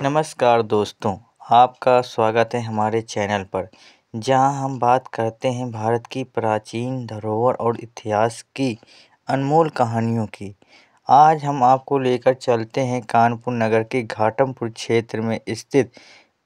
नमस्कार दोस्तों, आपका स्वागत है हमारे चैनल पर, जहां हम बात करते हैं भारत की प्राचीन धरोहर और इतिहास की अनमोल कहानियों की। आज हम आपको लेकर चलते हैं कानपुर नगर के घाटमपुर क्षेत्र में स्थित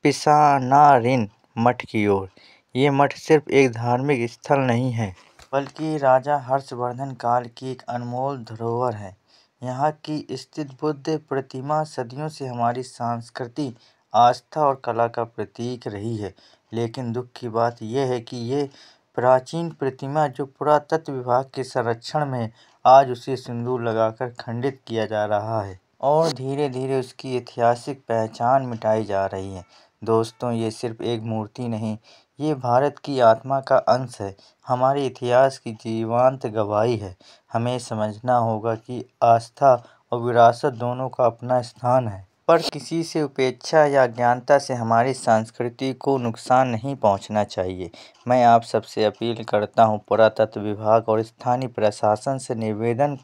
पिसानारिन मठ की ओर। ये मठ सिर्फ एक धार्मिक स्थल नहीं है, बल्कि राजा हर्षवर्धन काल की एक अनमोल धरोहर है। यहाँ की स्थित बुद्ध प्रतिमा सदियों से हमारी संस्कृति, आस्था और कला का प्रतीक रही है। लेकिन दुख की बात यह है कि ये प्राचीन प्रतिमा जो पुरातत्व विभाग के संरक्षण में, आज उसे सिंदूर लगाकर खंडित किया जा रहा है और धीरे धीरे उसकी ऐतिहासिक पहचान मिटाई जा रही है। दोस्तों, ये सिर्फ एक मूर्ति नहीं, ये भारत की आत्मा का अंश है, हमारे इतिहास की जीवंत गवाही है। हमें समझना होगा कि आस्था और विरासत दोनों का अपना स्थान है, पर किसी से उपेक्षा या अज्ञानता से हमारी संस्कृति को नुकसान नहीं पहुंचना चाहिए। मैं आप सबसे अपील करता हूं, पुरातत्व विभाग और स्थानीय प्रशासन से निवेदन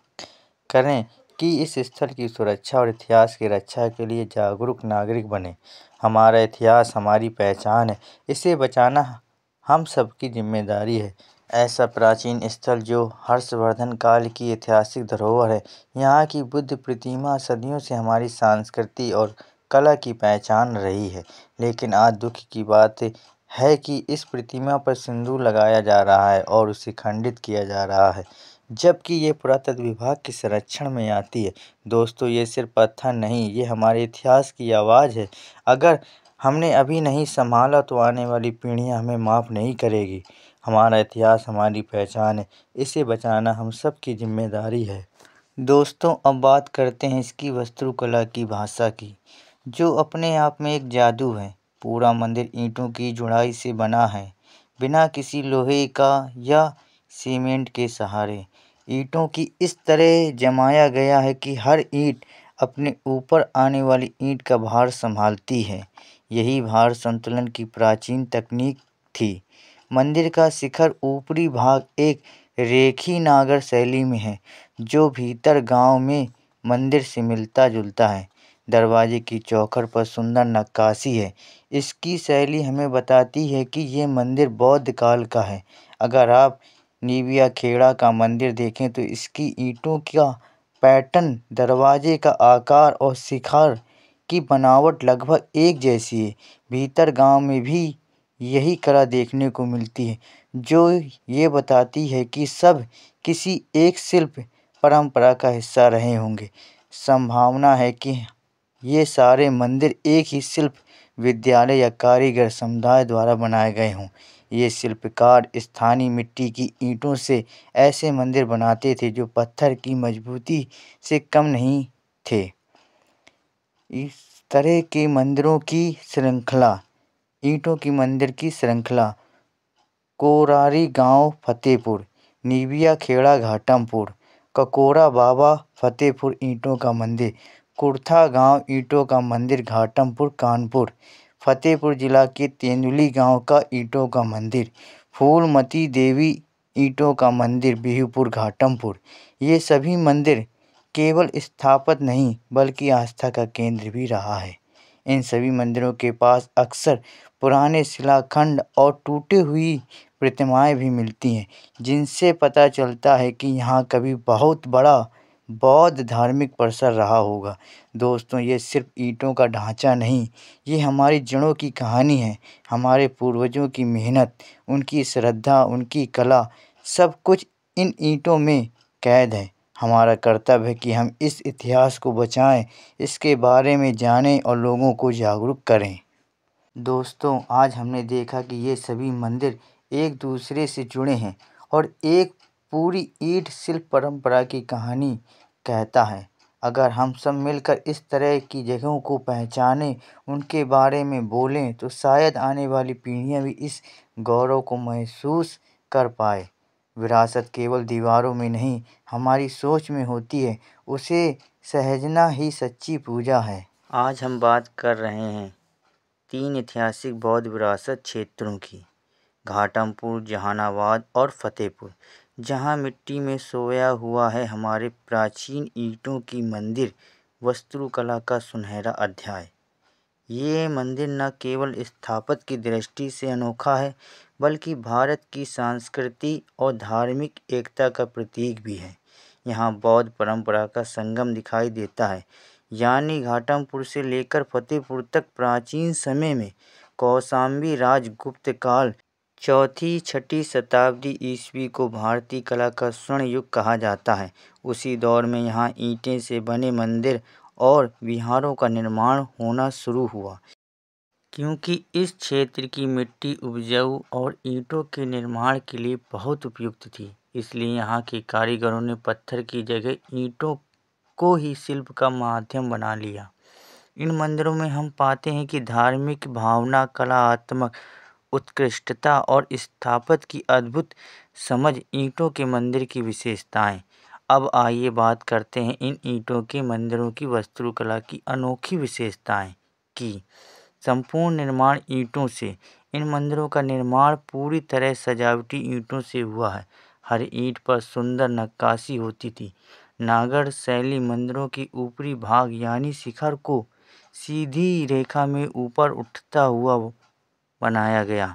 करें कि इस स्थल की सुरक्षा और इतिहास की रक्षा के लिए जागरूक नागरिक बने। हमारा इतिहास हमारी पहचान है, इसे बचाना हम सबकी जिम्मेदारी है। ऐसा प्राचीन स्थल जो हर्षवर्धन काल की ऐतिहासिक धरोहर है, यहाँ की बुद्ध प्रतिमा सदियों से हमारी संस्कृति और कला की पहचान रही है। लेकिन आज दुख की बात है कि इस प्रतिमा पर सिंदूर लगाया जा रहा है और उसे खंडित किया जा रहा है, जबकि ये पुरातत्व विभाग के संरक्षण में आती है। दोस्तों, ये सिर्फ पत्थर नहीं, ये हमारे इतिहास की आवाज़ है। अगर हमने अभी नहीं संभाला तो आने वाली पीढ़ियां हमें माफ़ नहीं करेगी। हमारा इतिहास हमारी पहचान है, इसे बचाना हम सब की जिम्मेदारी है। दोस्तों, अब बात करते हैं इसकी वास्तुकला की, भाषा की, जो अपने आप में एक जादू है। पूरा मंदिर ईंटों की जुड़ाई से बना है, बिना किसी लोहे का या सीमेंट के सहारे। ईंटों की इस तरह जमाया गया है कि हर ईंट अपने ऊपर आने वाली ईंट का भार संभालती है। यही भार संतुलन की प्राचीन तकनीक थी। मंदिर का शिखर ऊपरी भाग एक रेखी नागर शैली में है, जो भीतर गांव में मंदिर से मिलता जुलता है। दरवाजे की चौखट पर सुंदर नक्काशी है। इसकी शैली हमें बताती है कि ये मंदिर बौद्ध काल का है। अगर आप निबिया खेड़ा का मंदिर देखें तो इसकी ईंटों का पैटर्न, दरवाजे का आकार और शिखर की बनावट लगभग एक जैसी है। भीतर गांव में भी यही कला देखने को मिलती है, जो ये बताती है कि सब किसी एक शिल्प परंपरा का हिस्सा रहे होंगे। संभावना है कि ये सारे मंदिर एक ही शिल्प विद्यालय या कारीगर समुदाय द्वारा बनाए गए हों। ये शिल्पकार स्थानीय मिट्टी की ईंटों से ऐसे मंदिर बनाते थे जो पत्थर की मजबूती से कम नहीं थे। इस तरह के मंदिरों की श्रृंखला, ईंटों की मंदिर की श्रृंखला, कोरारी गांव फतेहपुर, निबिया खेड़ा घाटमपुर, ककोरा बाबा फतेहपुर ईंटों का मंदिर, कुर्था गांव ईंटों का मंदिर घाटमपुर कानपुर, फतेहपुर जिला के तेंदुली गांव का ईंटों का मंदिर, फूलमती देवी ईंटों का मंदिर बिहुपुर घाटमपुर। ये सभी मंदिर केवल स्थापत्य नहीं बल्कि आस्था का केंद्र भी रहा है। इन सभी मंदिरों के पास अक्सर पुराने शिलाखंड और टूटी हुई प्रतिमाएं भी मिलती हैं, जिनसे पता चलता है कि यहाँ कभी बहुत बड़ा बौद्ध धार्मिक परिसर रहा होगा। दोस्तों, ये सिर्फ ईंटों का ढांचा नहीं, ये हमारी जड़ों की कहानी है। हमारे पूर्वजों की मेहनत, उनकी श्रद्धा, उनकी कला, सब कुछ इन ईंटों में कैद है। हमारा कर्तव्य है कि हम इस इतिहास को बचाएं, इसके बारे में जानें और लोगों को जागरूक करें। दोस्तों, आज हमने देखा कि ये सभी मंदिर एक दूसरे से जुड़े हैं और एक पूरी ईंट शिल्प परंपरा की कहानी कहता है। अगर हम सब मिलकर इस तरह की जगहों को पहचानें, उनके बारे में बोलें, तो शायद आने वाली पीढ़ियां भी इस गौरव को महसूस कर पाए। विरासत केवल दीवारों में नहीं, हमारी सोच में होती है। उसे सहेजना ही सच्ची पूजा है। आज हम बात कर रहे हैं 3 ऐतिहासिक बौद्ध विरासत क्षेत्रों की, घाटमपुर, जहानाबाद और फतेहपुर, जहां मिट्टी में सोया हुआ है हमारे प्राचीन ईंटों की मंदिर वास्तुकला का सुनहरा अध्याय। ये मंदिर न केवल स्थापत्य की दृष्टि से अनोखा है, बल्कि भारत की संस्कृति और धार्मिक एकता का प्रतीक भी है। यहाँ बौद्ध परंपरा का संगम दिखाई देता है, यानी घाटमपुर से लेकर फतेहपुर तक प्राचीन समय में कौशाम्बी राजगुप्त काल 4ठी-6ठी शताब्दी ईस्वी को भारतीय कला का स्वर्ण युग कहा जाता है। उसी दौर में यहाँ ईंटें से बने मंदिर और विहारों का निर्माण होना शुरू हुआ। क्योंकि इस क्षेत्र की मिट्टी उपजाऊ और ईंटों के निर्माण के लिए बहुत उपयुक्त थी, इसलिए यहाँ के कारीगरों ने पत्थर की जगह ईंटों को ही शिल्प का माध्यम बना लिया। इन मंदिरों में हम पाते हैं कि धार्मिक भावना, कलात्मक उत्कृष्टता और स्थापत्य की अद्भुत समझ ईंटों के मंदिर की विशेषताएं। अब आइए बात करते हैं इन ईंटों के मंदिरों की वास्तुकला की अनोखी विशेषताएं की। संपूर्ण निर्माण ईंटों से। इन मंदिरों का निर्माण पूरी तरह सजावटी ईंटों से हुआ है। हर ईंट पर सुंदर नक्काशी होती थी। नागर शैली मंदिरों के ऊपरी भाग यानी शिखर को सीधी रेखा में ऊपर उठता हुआ बनाया गया,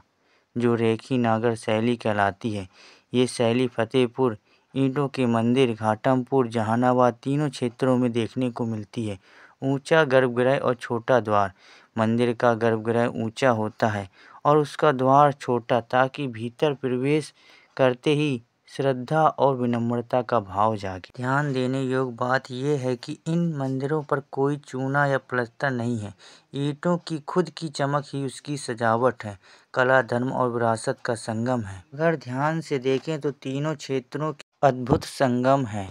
जो रेखी नागर शैली कहलाती है। ये शैली फतेहपुर ईंटों के मंदिर, घाटमपुर, जहानाबाद तीनों क्षेत्रों में देखने को मिलती है। ऊंचा गर्भगृह और छोटा द्वार। मंदिर का गर्भगृह ऊंचा होता है और उसका द्वार छोटा, ताकि भीतर प्रवेश करते ही श्रद्धा और विनम्रता का भाव जागे। ध्यान देने योग्य बात यह है कि इन मंदिरों पर कोई चूना या प्लास्टर नहीं है। ईंटों की खुद की चमक ही उसकी सजावट है। कला, धर्म और विरासत का संगम है। अगर ध्यान से देखें तो तीनों क्षेत्रों की अद्भुत संगम है।